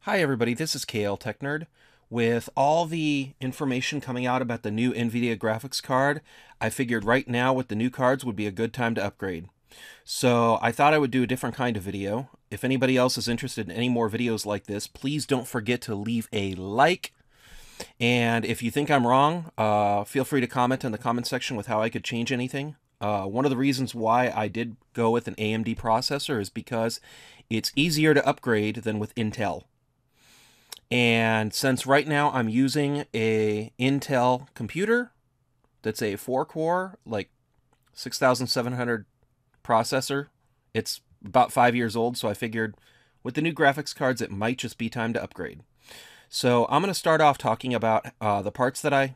Hi everybody, this is KL Tech Nerd. With all the information coming out about the new Nvidia graphics card, I figured right now with the new cards would be a good time to upgrade. So I thought I would do a different kind of video. If anybody else is interested in any more videos like this, please don't forget to leave a like. And if you think I'm wrong, feel free to comment in the comment section with how I could change anything. One of the reasons why I did go with an AMD processor is because it's easier to upgrade than with Intel. And since right now I'm using a Intel computer that's a 4-core, like 6700 processor, it's about 5 years old, so I figured with the new graphics cards it might just be time to upgrade. So I'm going to start off talking about the parts that I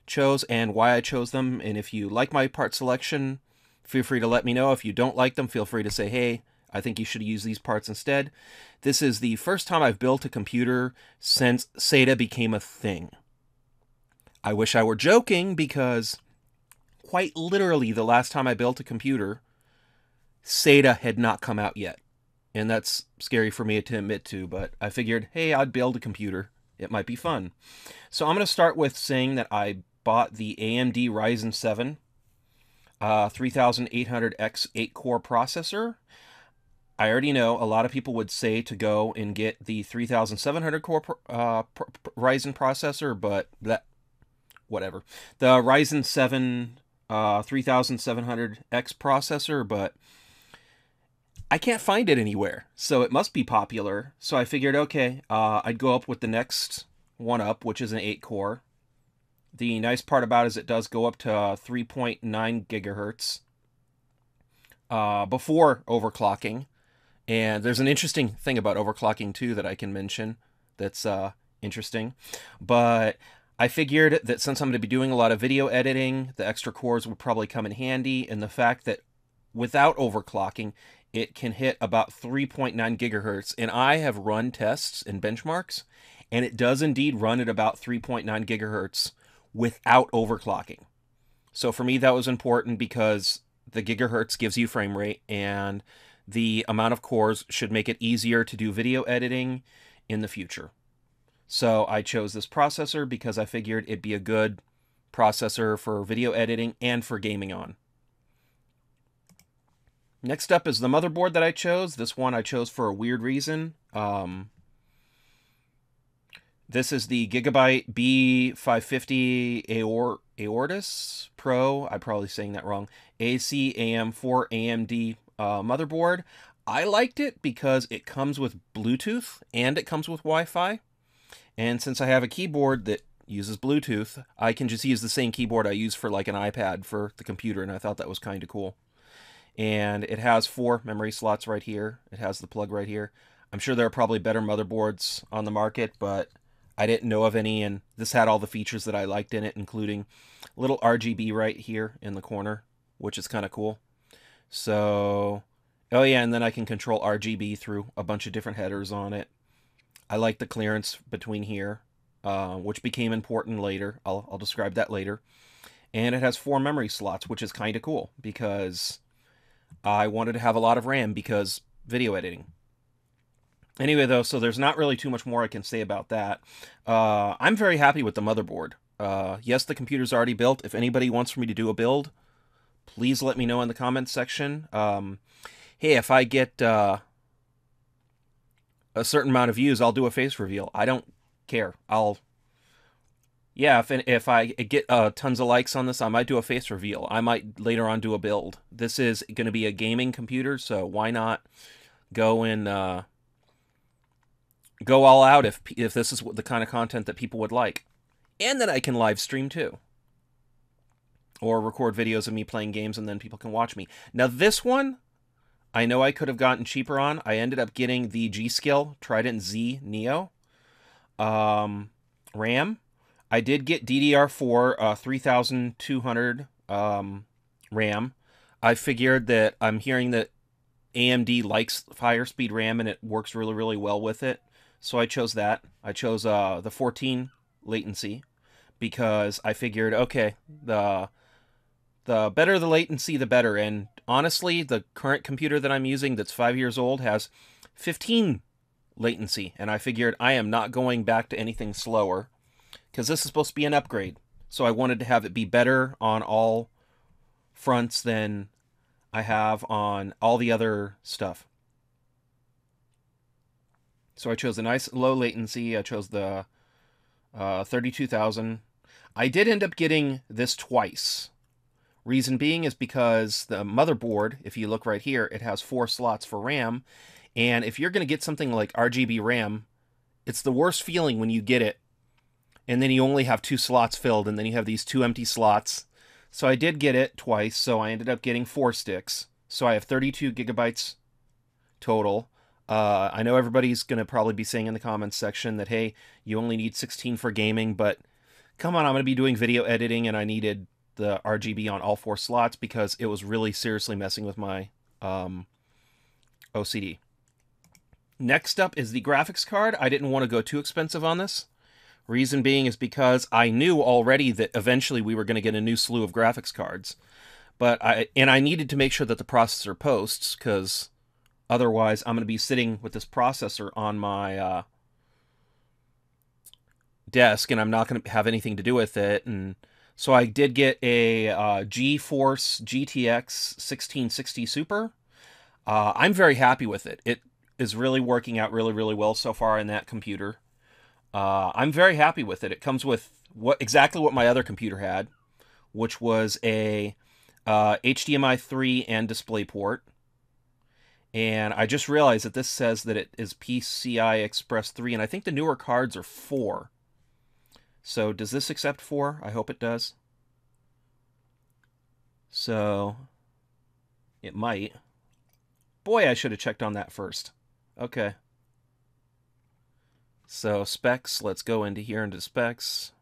chose and why I chose them, and if you like my part selection, feel free to let me know. If you don't like them, feel free to say, hey, I think you should use these parts instead. This is the first time I've built a computer since SATA became a thing. I wish I were joking because quite literally the last time I built a computer, SATA had not come out yet. And that's scary for me to admit to, but I figured, hey, I'd build a computer. It might be fun. So I'm going to start with saying that I bought the AMD Ryzen 7 3800X 8-core processor. I already know a lot of people would say to go and get the 3700 core Ryzen processor, but that whatever. The Ryzen 7 3700X processor, but I can't find it anywhere, so it must be popular. So I figured, okay, I'd go up with the next one up, which is an 8-core. The nice part about it is it does go up to 3.9 gigahertz before overclocking. And there's an interesting thing about overclocking too that I can mention that's interesting. But I figured that since I'm going to be doing a lot of video editing, the extra cores would probably come in handy. And the fact that without overclocking, it can hit about 3.9 gigahertz. And I have run tests and benchmarks, and it does indeed run at about 3.9 gigahertz without overclocking. So for me, that was important because the gigahertz gives you frame rate, and the amount of cores should make it easier to do video editing in the future. So I chose this processor because I figured it'd be a good processor for video editing and for gaming on. Next up is the motherboard that I chose. This one I chose for a weird reason. This is the Gigabyte B550 Aortus Pro. I'm probably saying that wrong. AC-AM4 AMD motherboard. I liked it because it comes with Bluetooth and it comes with Wi-Fi. And since I have a keyboard that uses Bluetooth, I can just use the same keyboard I use for like an iPad for the computer, and I thought that was kind of cool. And it has 4 memory slots right here. It has the plug right here. I'm sure there are probably better motherboards on the market, but I didn't know of any, and this had all the features that I liked in it, including a little RGB right here in the corner, which is kind of cool. So, oh yeah, and then I can control RGB through a bunch of different headers on it. I like the clearance between here, which became important later. I'll describe that later. And it has 4 memory slots, which is kind of cool because I wanted to have a lot of RAM because video editing. Anyway, though, so there's not really too much more I can say about that. I'm very happy with the motherboard. Yes, the computer's already built. If anybody wants for me to do a build, please let me know in the comments section. Hey, if I get a certain amount of views, I'll do a face reveal. I don't care. Yeah, if I get tons of likes on this, I might do a face reveal. I might later on do a build. This is going to be a gaming computer, so why not go and go all out if this is the kind of content that people would like. And then I can live stream too. Or record videos of me playing games and then people can watch me. Now this one, I know I could have gotten cheaper on. I ended up getting the G.Skill Trident Z Neo RAM. I did get DDR4 3200 RAM. I figured that I'm hearing that AMD likes higher speed RAM and it works really, really well with it. So I chose that. I chose the 14 latency because I figured, okay, the better the latency, the better. And honestly, the current computer that I'm using that's 5 years old has 15 latency, and I figured I am not going back to anything slower because this is supposed to be an upgrade. So I wanted to have it be better on all fronts than I have on all the other stuff. So I chose a nice low latency. I chose the 32,000. I did end up getting this twice. Reason being is because the motherboard, if you look right here, it has 4 slots for RAM. And if you're going to get something like RGB RAM, it's the worst feeling when you get it and then you only have 2 slots filled, and then you have these 2 empty slots. So I did get it twice, so I ended up getting 4 sticks. So I have 32 gigabytes total. I know everybody's going to probably be saying in the comments section that, hey, you only need 16 for gaming, but come on, I'm going to be doing video editing, and I needed the RGB on all 4 slots because it was really seriously messing with my OCD. Next up is the graphics card. I didn't want to go too expensive on this. Reason being is because I knew already that eventually we were going to get a new slew of graphics cards. I needed to make sure that the processor posts, because otherwise I'm going to be sitting with this processor on my desk and I'm not going to have anything to do with it. And so I did get a GeForce GTX 1660 Super. I'm very happy with it. It is really working out really, really well so far in that computer. I'm very happy with it. It comes with exactly what my other computer had, which was a HDMI 3 and DisplayPort. And I just realized that this says that it is PCI Express 3, and I think the newer cards are 4. So does this accept 4? I hope it does. So it might. Boy, I should have checked on that first. Okay. So specs, let's go into here into specs.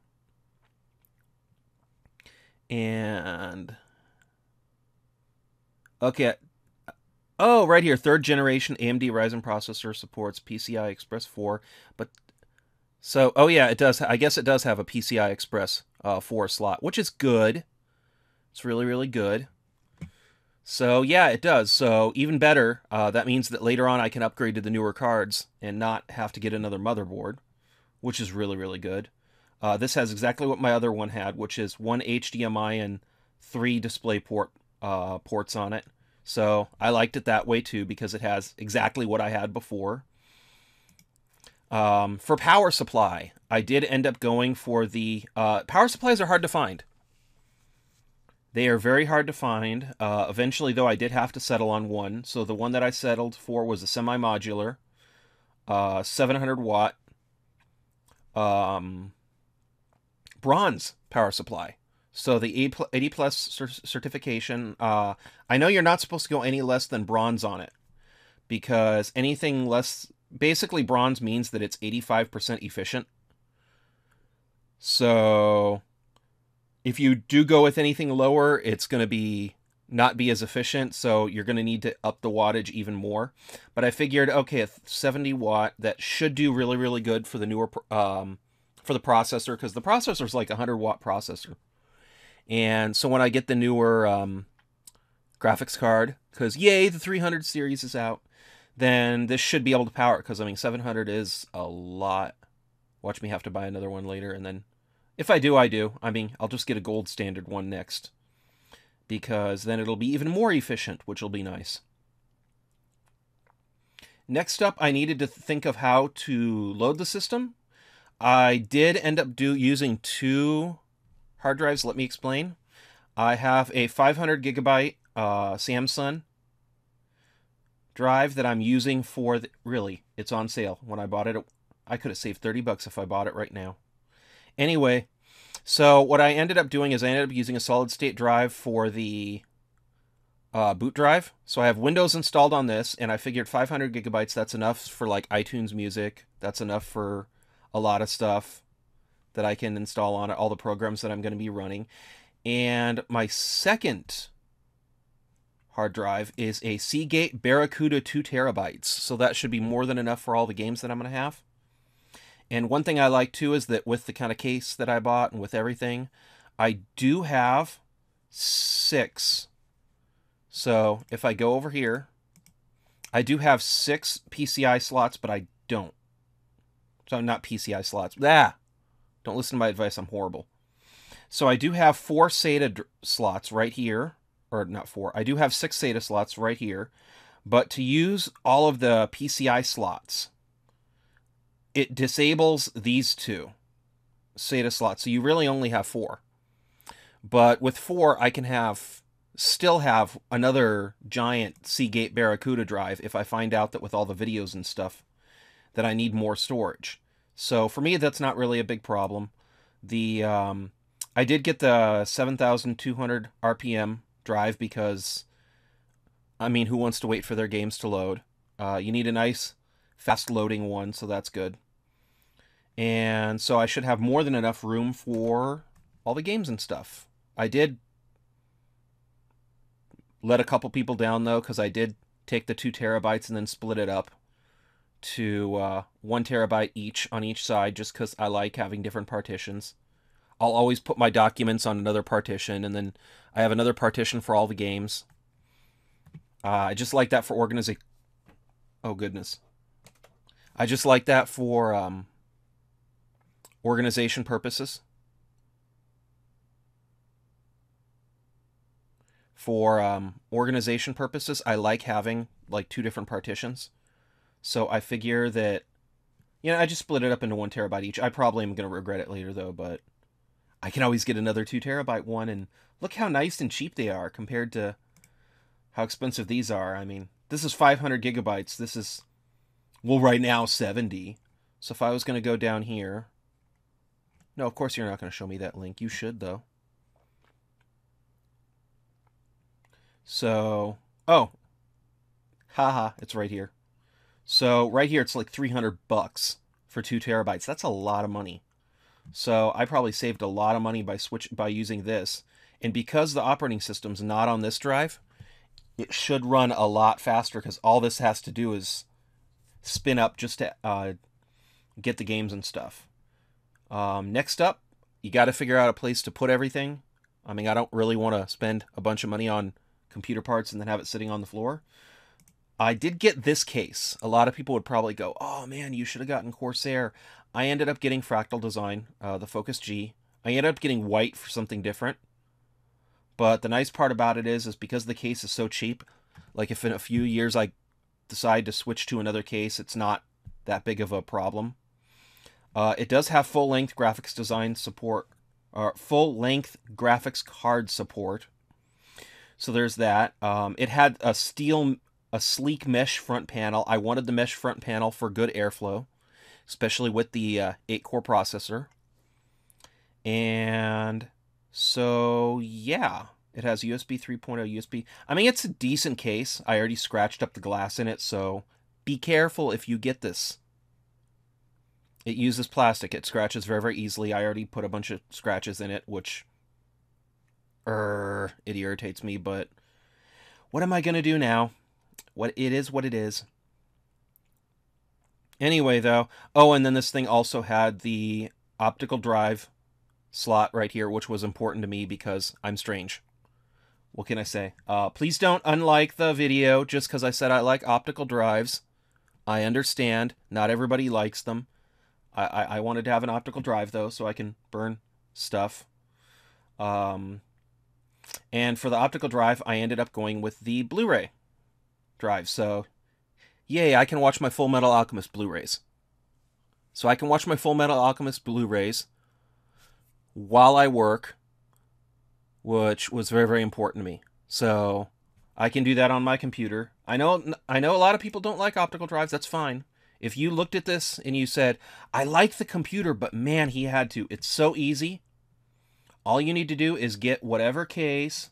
And okay. Oh, right here, 3rd generation AMD Ryzen processor supports PCI Express 4, but so oh yeah, it does. I guess it does have a PCI Express 4 slot, which is good. It's really, really good. So yeah, it does. So even better, that means that later on I can upgrade to the newer cards and not have to get another motherboard, which is really, really good. This has exactly what my other one had, which is 1 HDMI and 3 DisplayPort ports on it. So I liked it that way too because it has exactly what I had before. For power supply, I did end up going for the power supplies are hard to find. They are very hard to find. Eventually, though, I did have to settle on one. So the one that I settled for was a semi-modular, 700 watt bronze power supply. So the 80 plus certification. I know you're not supposed to go any less than bronze on it, because anything less, basically bronze means that it's 85% efficient. So if you do go with anything lower, it's going to not be as efficient, so you're going to need to up the wattage even more. But I figured, okay, a 70 watt, that should do really, really good for the newer, for the processor, because the processor is like a 100 watt processor. And so when I get the newer graphics card, because yay, the 300 series is out, then this should be able to power it, because I mean 700 is a lot. Watch me have to buy another one later, and then if I do, I do. I mean, I'll just get a gold standard one next, because then it'll be even more efficient, which will be nice. Next up, I needed to think of how to load the system. I did end up using 2 hard drives. Let me explain. I have a 500 gigabyte Samsung drive that I'm using for really, it's on sale. When I bought it, I could have saved 30 bucks if I bought it right now. Anyway, so what I ended up doing is I ended up using a solid state drive for the boot drive. So I have Windows installed on this, and I figured 500 gigabytes, that's enough for like iTunes Music. That's enough for a lot of stuff that I can install on it, all the programs that I'm going to be running. And my second hard drive is a Seagate Barracuda 2 terabytes. So that should be more than enough for all the games that I'm going to have. And one thing I like too is that with the kind of case that I bought and with everything, I do have 6. So if I go over here, I do have 6 PCI slots, but I don't. So not PCI slots. Ah! Don't listen to my advice. I'm horrible. So I do have 4 SATA slots right here. Or not 4. I do have 6 SATA slots right here. But to use all of the PCI slots, it disables these 2 SATA slots. So you really only have 4. But with 4, I can still have another giant Seagate Barracuda drive if I find out that with all the videos and stuff that I need more storage. So for me, that's not really a big problem. I did get the 7,200 RPM drive because, I mean, who wants to wait for their games to load? You need a nice, fast-loading one, so that's good. And so I should have more than enough room for all the games and stuff. I did let a couple people down, though, because I did take the 2 terabytes and then split it up to 1 terabyte each on each side, just because I like having different partitions. I'll always put my documents on another partition, and then I have another partition for all the games. I just like that for organization. Oh, goodness. I just like that for organization purposes. For organization purposes, I like having like 2 different partitions. So I figure that, I just split it up into 1 terabyte each. I probably am going to regret it later, though, but I can always get another 2 terabyte one, and look how nice and cheap they are compared to how expensive these are. I mean, this is 500 gigabytes. This is, well, right now, 70. So if I was going to go down here... No, of course you're not going to show me that link. You should, though. So, oh. Haha, it's right here. So right here, it's like $300 for 2 terabytes. That's a lot of money. So I probably saved a lot of money by using this. And because the operating system's not on this drive, it should run a lot faster because all this has to do is spin up just to get the games and stuff. Next up, you got to figure out a place to put everything. I mean, I don't really want to spend a bunch of money on computer parts and then have it sitting on the floor. I did get this case. A lot of people would probably go, oh man, you should have gotten Corsair. I ended up getting Fractal Design, the Focus G. I ended up getting white for something different. But the nice part about it is because the case is so cheap, like if in a few years I decide to switch to another case, it's not that big of a problem. It does have full-length graphics design support, or full-length graphics card support. So there's that. It had a sleek mesh front panel. I wanted the mesh front panel for good airflow, especially with the 8-core processor. And so, yeah, it has USB 3.0 USB. I mean, it's a decent case. I already scratched up the glass in it, so be careful if you get this. It uses plastic. It scratches very, very easily. I already put a bunch of scratches in it, which it irritates me, but what am I going to do now? It is what it is. Anyway, though, oh, and then this thing also had the optical drive slot right here, which was important to me because I'm strange. What can I say? Please don't unlike the video just because I said I like optical drives. I understand. Not everybody likes them. I wanted to have an optical drive, though, so I can burn stuff. And for the optical drive, I ended up going with the Blu-ray drive. So, yay, I can watch my Full Metal Alchemist Blu-rays. So I can watch my Full Metal Alchemist Blu-rays while I work, which was very, very important to me. So I can do that on my computer. I know a lot of people don't like optical drives. That's fine. If you looked at this and you said, I like the computer, but man, he had to. It's so easy. All you need to do is get whatever case.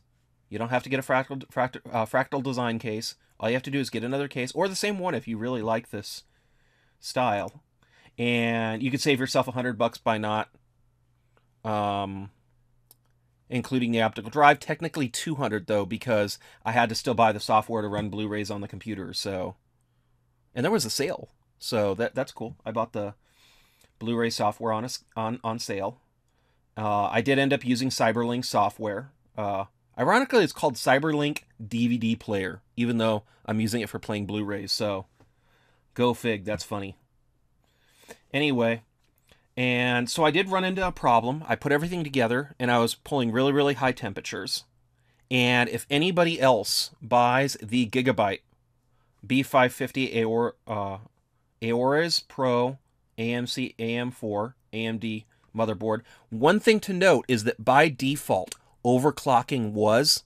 You don't have to get a fractal design case. All you have to do is get another case, or the same one if you really like this style. And you could save yourself $100 by not including the optical drive. Technically 200 though, because I had to still buy the software to run Blu-rays on the computer. So, and there was a sale, so that's cool. I bought the Blu-ray software on sale. I did end up using Cyberlink software. Ironically, it's called Cyberlink DVD Player, even though I'm using it for playing Blu-rays. So, go fig. That's funny. Anyway, and so I did run into a problem. I put everything together, and I was pulling really, really high temperatures. And if anybody else buys the Gigabyte B550 Aorus Pro AMC AM4 AMD motherboard, one thing to note is that by default, overclocking was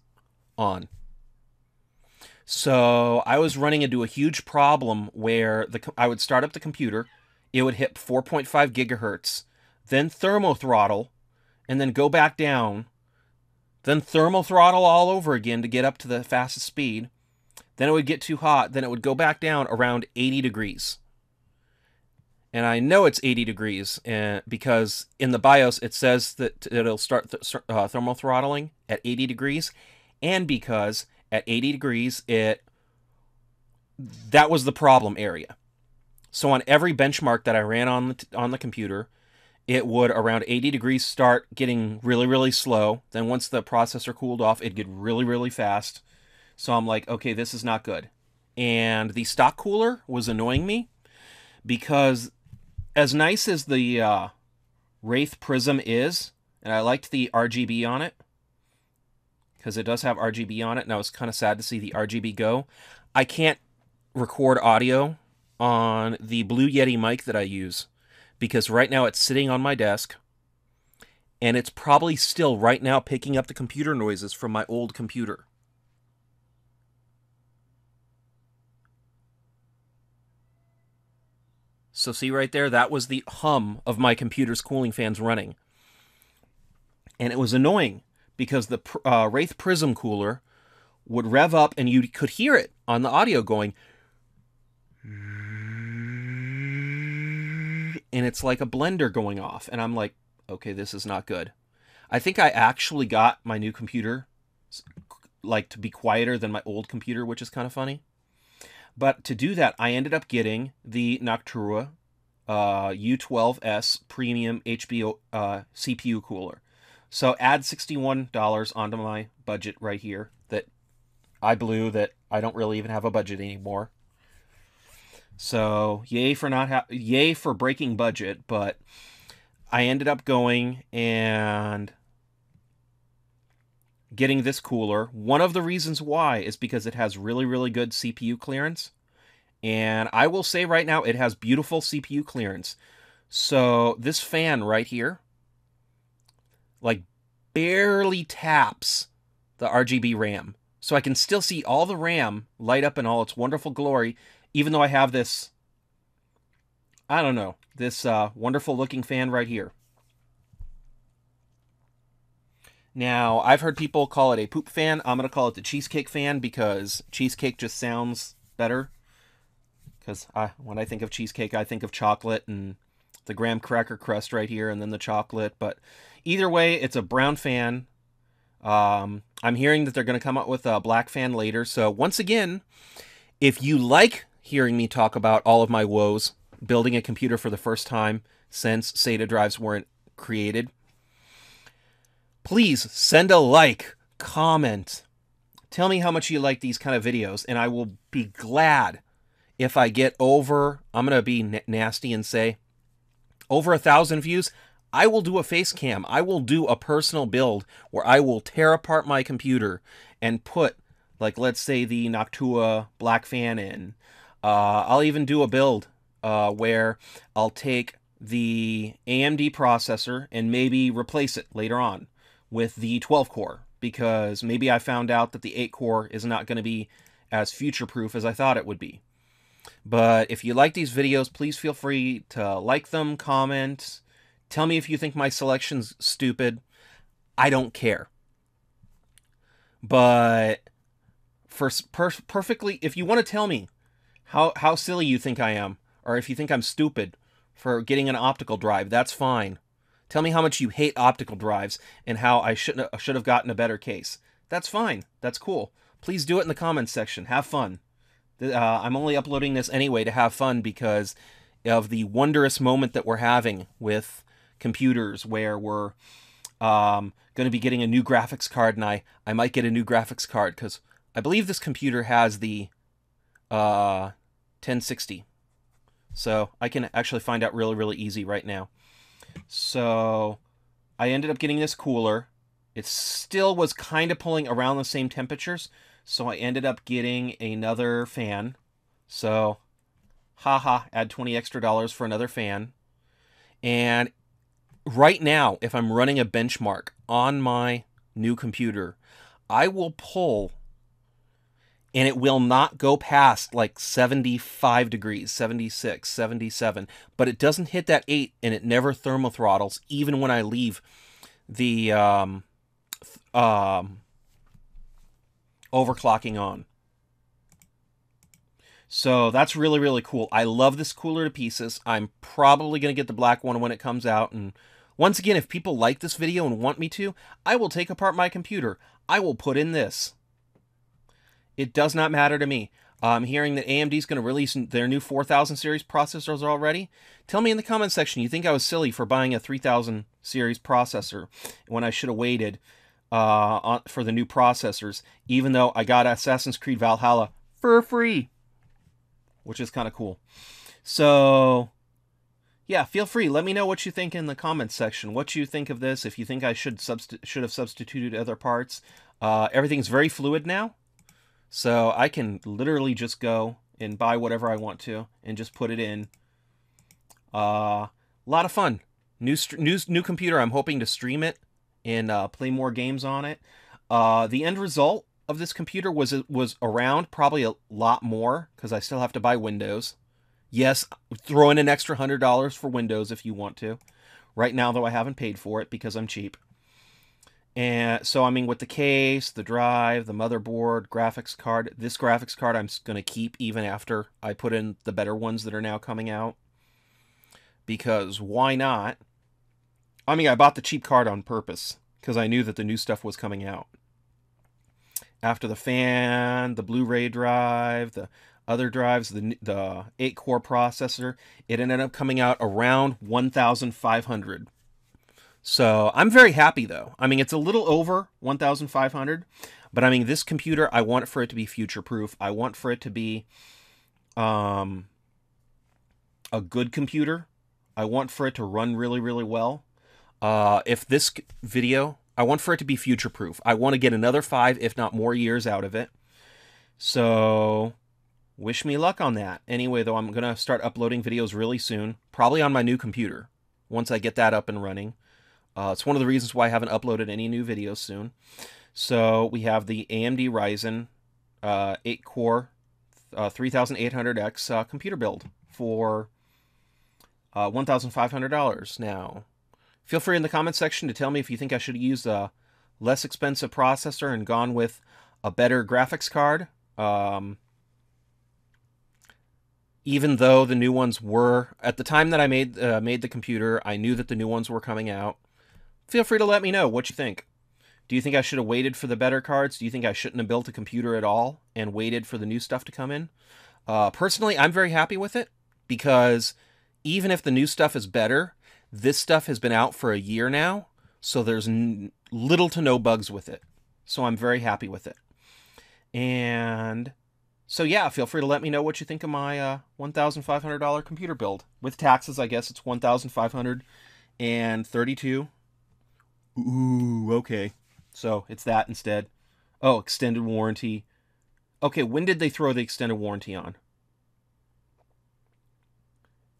on. So I was running into a huge problem where I would start up the computer, it would hit 4.5 gigahertz, then thermo throttle, and then go back down, then thermal throttle all over again to get up to the fastest speed. Then it would get too hot, then it would go back down around 80 degrees. And I know it's 80 degrees because in the BIOS it says that it'll start thermal throttling at 80 degrees, and because at 80 degrees that was the problem area. So on every benchmark that I ran on the computer, it would around 80 degrees start getting really, really slow. Then once the processor cooled off, it'd get really, really fast. So I'm like, okay, this is not good. And the stock cooler was annoying me because as nice as the Wraith Prism is, and I liked the RGB on it, because it does have RGB on it, and I was kind of sad to see the RGB go, I can't record audio on the Blue Yeti mic that I use, because right now it's sitting on my desk, and it's probably still right now picking up the computer noises from my old computer. So see right there, that was the hum of my computer's cooling fans running. And it was annoying because the Wraith Prism cooler would rev up and you could hear it on the audio going. And it's like a blender going off. And I'm like, okay, this is not good. I think I actually got my new computer like to be quieter than my old computer, which is kind of funny. But to do that, I ended up getting the Noctua U12S Premium HBO CPU cooler. So add $61 onto my budget right here that I blew, that I don't really even have a budget anymore. So yay for breaking budget, but I ended up going and getting this cooler. One of the reasons why is because it has really, really good CPU clearance. And I will say right now, it has beautiful CPU clearance. So this fan right here, like, barely taps the RGB RAM. So I can still see all the RAM light up in all its wonderful glory, even though I have this, I don't know, this wonderful looking fan right here. Now, I've heard people call it a poop fan. I'm going to call it the cheesecake fan because cheesecake just sounds better. Because when I think of cheesecake, I think of chocolate and the graham cracker crust right here and then the chocolate. But either way, it's a brown fan. I'm hearing that they're going to come out with a black fan later. So once again, if you like hearing me talk about all of my woes building a computer for the first time since SATA drives weren't created, please send a like, comment, tell me how much you like these kind of videos, and I will be glad if I get over, I'm going to be nasty and say, over 1,000 views, I will do a face cam. I will do a personal build where I will tear apart my computer and put, like, let's say the Noctua black fan in. I'll even do a build where I'll take the AMD processor and maybe replace it later on with the 12-core, because maybe I found out that the 8-core is not going to be as future-proof as I thought it would be. But if you like these videos, please feel free to like them, comment, tell me if you think my selection's stupid. I don't care. But perfectly, if you want to tell me how silly you think I am, or if you think I'm stupid for getting an optical drive, that's fine. Tell me how much you hate optical drives and how I should have gotten a better case. That's fine. That's cool. Please do it in the comments section. Have fun. I'm only uploading this anyway to have fun because of the wondrous moment that we're having with computers, where we're going to be getting a new graphics card, and I might get a new graphics card because I believe this computer has the 1060. So I can actually find out really, really easy right now. So I ended up getting this cooler. It still was kind of pulling around the same temperatures, so I ended up getting another fan. So, haha, add 20 extra dollars for another fan. And right now, if I'm running a benchmark on my new computer, I will pull and it will not go past like 75 degrees, 76, 77, but it doesn't hit that 8 and it never thermothrottles even when I leave the overclocking on. So that's really, really cool. I love this cooler to pieces. I'm probably going to get the black one when it comes out. And once again, if people like this video and want me to, I will take apart my computer. I will put in this. It does not matter to me. I'm hearing that AMD is going to release their new 4000 series processors already. Tell me in the comment section, you think I was silly for buying a 3000 series processor when I should have waited for the new processors, even though I got Assassin's Creed Valhalla for free, which is kind of cool. So, yeah, feel free. Let me know what you think in the comments section. What you think of this, if you think I should have substituted other parts. Everything's very fluid now. So I can literally just go and buy whatever I want to and just put it in. A lot of fun. New computer. I'm hoping to stream it and play more games on it. The end result of this computer was around probably a lot more because I still have to buy Windows. Yes, throw in an extra $100 for Windows if you want to. Right now, though, I haven't paid for it because I'm cheap. And so, I mean, with the case, the drive, the motherboard, graphics card, this graphics card I'm going to keep even after I put in the better ones that are now coming out. Because why not? I mean, I bought the cheap card on purpose because I knew that the new stuff was coming out. After the fan, the Blu-ray drive, the other drives, the 8-core processor, it ended up coming out around 1,500. So I'm very happy though. I mean, it's a little over 1,500, but I mean, this computer, I want for it to be future-proof. I want for it to be a good computer. I want for it to run really, really well. If this video, I want for it to be future-proof. I want to get another 5, if not more years out of it. So wish me luck on that. Anyway, though, I'm going to start uploading videos really soon, probably on my new computer, once I get that up and running. It's one of the reasons why I haven't uploaded any new videos soon. So we have the AMD Ryzen 8-core 3800X computer build for $1,500 now. Feel free in the comment section to tell me if you think I should use a less expensive processor and gone with a better graphics card. Even though the new ones were, at the time that I made the computer, I knew that the new ones were coming out. Feel free to let me know what you think. Do you think I should have waited for the better cards? Do you think I shouldn't have built a computer at all and waited for the new stuff to come in? Personally, I'm very happy with it because even if the new stuff is better, this stuff has been out for a year now, so there's little to no bugs with it. So I'm very happy with it. And so yeah, feel free to let me know what you think of my $1,500 computer build. With taxes, I guess it's $1,532. Ooh, okay. So it's that instead. Oh, extended warranty. Okay, when did they throw the extended warranty on?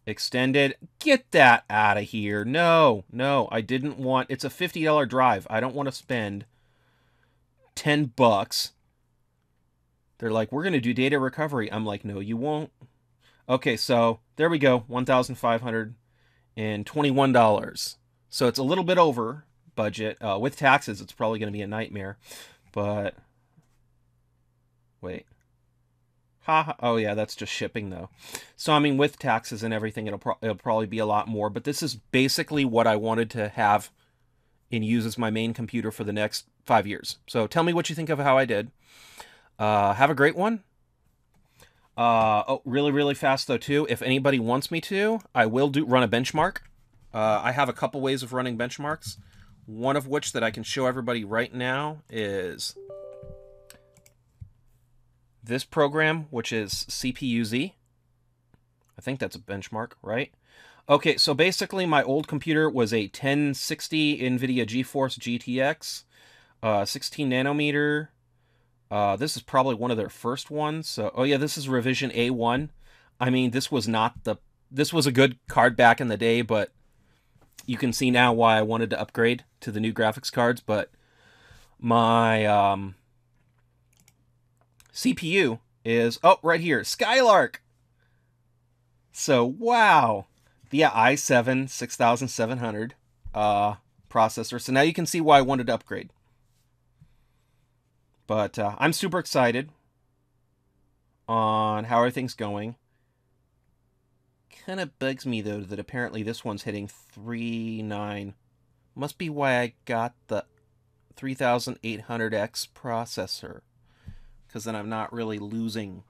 Extended. Get that out of here. No, I didn't want... It's a $50 drive. I don't want to spend $10. They're like, we're going to do data recovery. I'm like, no, you won't. Okay, so there we go. $1,521. So it's a little bit over budget. With taxes, it's probably going to be a nightmare. But wait. Oh yeah, that's just shipping though. So I mean, with taxes and everything, it'll probably be a lot more. But this is basically what I wanted to have and use as my main computer for the next 5 years. So tell me what you think of how I did. Have a great one. Oh, really, really fast though too. If anybody wants me to, I will run a benchmark. I have a couple ways of running benchmarks. One of which that I can show everybody right now is this program, which is CPU-Z. I think that's a benchmark, right? Okay, so basically my old computer was a 1060 Nvidia GeForce GTX, 16 nanometer. This is probably one of their first ones. So, oh yeah, this is revision A1. I mean, this was a good card back in the day, but you can see now why I wanted to upgrade to the new graphics cards. But my CPU is, oh, right here, Skylark. So, wow. Yeah, i7 6700 processor. So now you can see why I wanted to upgrade. But I'm super excited on how everything's going. Kind of bugs me, though, that apparently this one's hitting 3.9. Must be why I got the 3800X processor. Because then I'm not really losing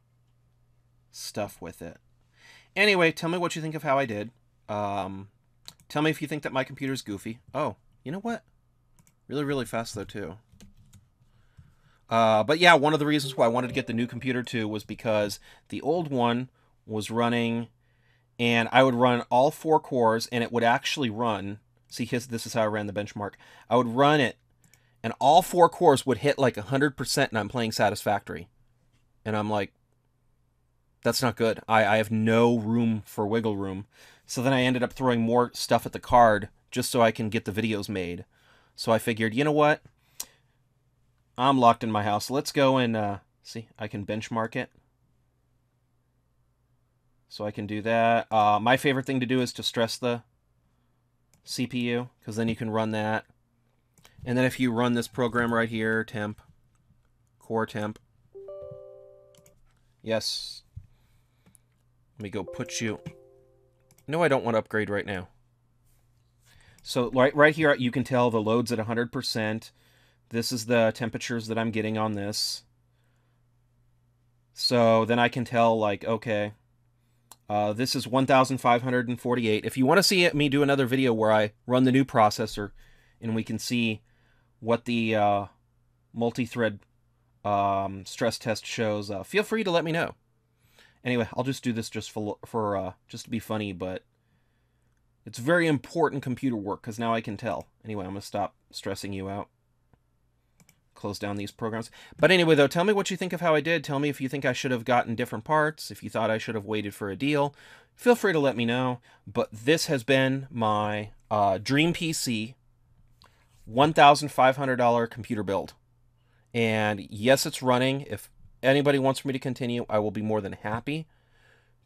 stuff with it. Anyway, tell me what you think of how I did. Tell me if you think that my computer's goofy. Oh, you know what? Really, really fast, though, too. But yeah, one of the reasons why I wanted to get the new computer, too, was because the old one was running, and I would run all 4 cores, and it would actually run. See, this is how I ran the benchmark. I would run it, and all 4 cores would hit like 100%, and I'm playing satisfactory. And I'm like, that's not good. I have no room for wiggle room. So then I ended up throwing more stuff at the card just so I can get the videos made. So I figured, you know what? I'm locked in my house. Let's go and see. I can benchmark it. So I can do that. My favorite thing to do is to stress the CPU, because then you can run that. And then if you run this program right here, temp, core temp. Yes. Let me go put you... No, I don't want to upgrade right now. So right here, you can tell the load's at 100%. This is the temperatures that I'm getting on this. So then I can tell, like, okay, this is 1,548. If you want to see me do another video where I run the new processor and we can see what the multi-thread stress test shows, feel free to let me know. Anyway, I'll just do this just for just to be funny, but it's very important computer work because now I can tell. Anyway, I'm going to stop stressing you out. Close down these programs. But anyway, though, tell me what you think of how I did. Tell me if you think I should have gotten different parts, if you thought I should have waited for a deal. Feel free to let me know. But this has been my Dream PC $1,500 computer build. And yes, it's running. If anybody wants me to continue, I will be more than happy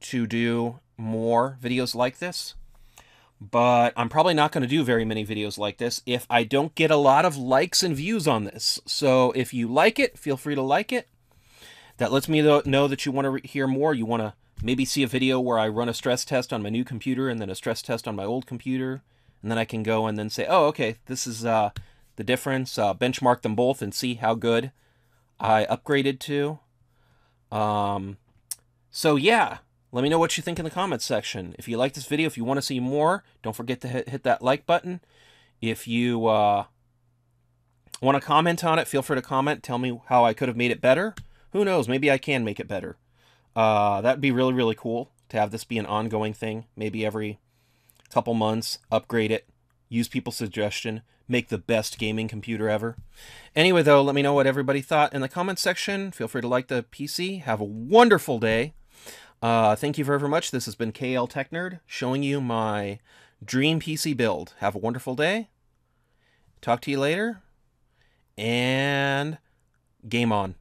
to do more videos like this. But I'm probably not going to do very many videos like this if I don't get a lot of likes and views on this. So if you like it, feel free to like it. That lets me know that you want to hear more. You want to maybe see a video where I run a stress test on my new computer and then a stress test on my old computer. And then I can go and then say, oh, okay, this is the difference. Benchmark them both and see how good I upgraded to. So yeah. Let me know what you think in the comments section. If you like this video, if you want to see more, don't forget to hit that like button. If you want to comment on it, feel free to comment. Tell me how I could have made it better. Who knows? Maybe I can make it better. That'd be really, really cool to have this be an ongoing thing. Maybe every couple months, upgrade it, use people's suggestion, make the best gaming computer ever. Anyway, though, let me know what everybody thought in the comments section. Feel free to like the PC. Have a wonderful day. Thank you very much. This has been KL Tech Nerd showing you my Dream PC build. Have a wonderful day. Talk to you later. And game on.